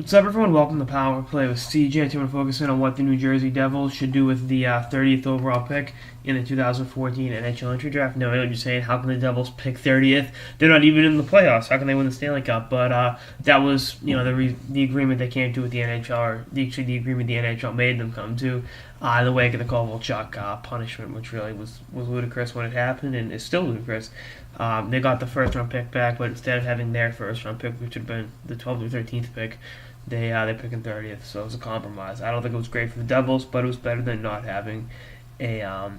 What's up, everyone? Welcome to Power Play with CJ. Today we're focusing on what the New Jersey Devils should do with the 30th overall pick in the 2014 NHL entry draft. Now, I know what you're saying. How can the Devils pick 30th? They're not even in the playoffs. How can they win the Stanley Cup? But that was, the agreement they came to with the NHL, or the agreement the NHL made them come to. The wake of the Kovalchuk punishment, which really was ludicrous when it happened, and is still ludicrous. They got the first round pick back, but instead of having their first round pick, which had been the 12th or 13th pick, they picked in 30th, so it was a compromise. I don't think it was great for the Devils, but it was better than not having a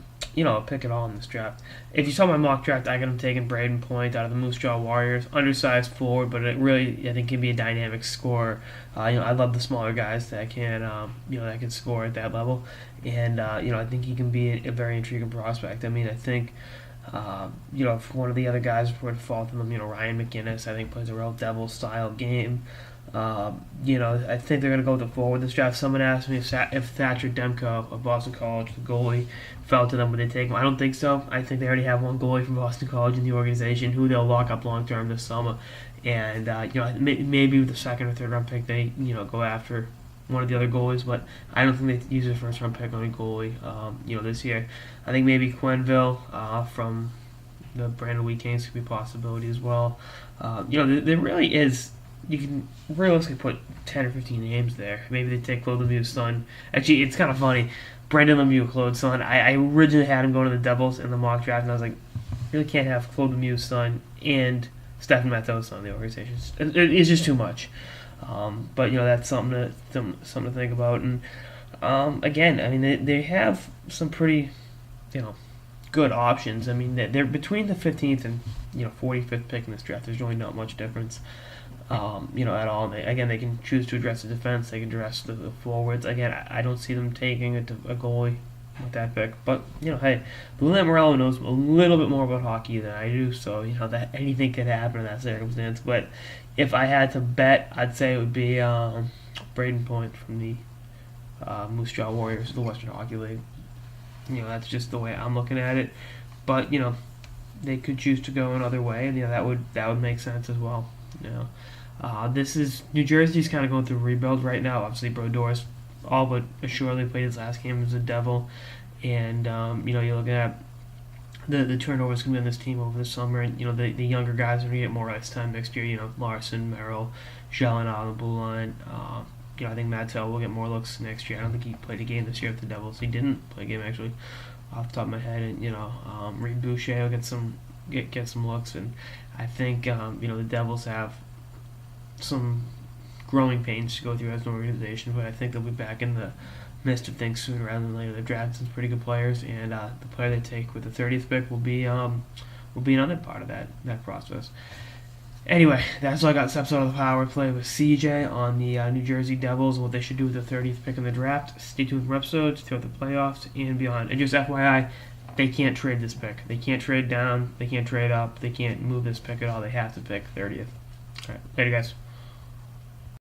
pick at all in this draft. If you saw my mock draft, I got him taking Braden Point out of the Moose Jaw Warriors, undersized forward, but it really I think can be a dynamic scorer. I love the smaller guys that can score at that level, and I think he can be a very intriguing prospect. I mean, I think. If one of the other guys would fall to them, Ryan McGinnis, I think plays a real devil style game. I think they're going to go with the forward this draft. Someone asked me if Thatcher Demko of Boston College, the goalie, fell to them, would they take him? I don't think so. I think they already have one goalie from Boston College in the organization who they'll lock up long term this summer. And maybe with the second or third round pick, they go after one of the other goalies, but I don't think they use a first round pick on a goalie. This year, I think maybe Quenneville from the Brandon Wheat Canes could be a possibility as well. There really is. You can realistically put 10 or 15 names there. Maybe they take Claude Lemieux's son. Actually, it's kind of funny. Brendan Lemieux, Claude's son. I originally had him going to the Devils in the mock draft, and I was like, you really can't have Claude Lemieux's son and Stefan Matteau's son in the organization. It's just too much. But that's something to think about. And again, I mean, they have some pretty, good options. I mean, they're between the 15th and 45th pick in this draft. There's really not much difference. At all. And they can choose to address the defense. They can address the forwards. Again, I don't see them taking a goalie with that pick. But hey, Lou Lamoriello knows a little bit more about hockey than I do, so that anything could happen in that circumstance. But if I had to bet, I'd say it would be Braden Point from the Moose Jaw Warriors of the Western Hockey League. That's just the way I'm looking at it. But they could choose to go another way, and that would make sense as well. This is New Jersey's kind of going through a rebuild right now. Obviously, Brodour's all but assuredly played his last game as a Devil, and you're looking at the turnovers going to be on this team over the summer, and the younger guys are going to get more ice time next year. Larson, Merrill, Gélina on the blue line. I think Mattel will get more looks next year. I don't think he played a game this year with the Devils. He didn't play a game actually, off the top of my head. And Reed Boucher will get some looks, and I think the Devils have some growing pains to go through as an organization, but I think they'll be back in the midst of things sooner rather than later. They've drafted some pretty good players, and the player they take with the 30th pick will be another part of that process. Anyway, that's all I got this episode of the Power Play with CJ on the New Jersey Devils and what they should do with the 30th pick in the draft. Stay tuned for episodes throughout the playoffs and beyond. And just FYI, they can't trade this pick. They can't trade down. They can't trade up. They can't move this pick at all. They have to pick 30th. All right, later, guys.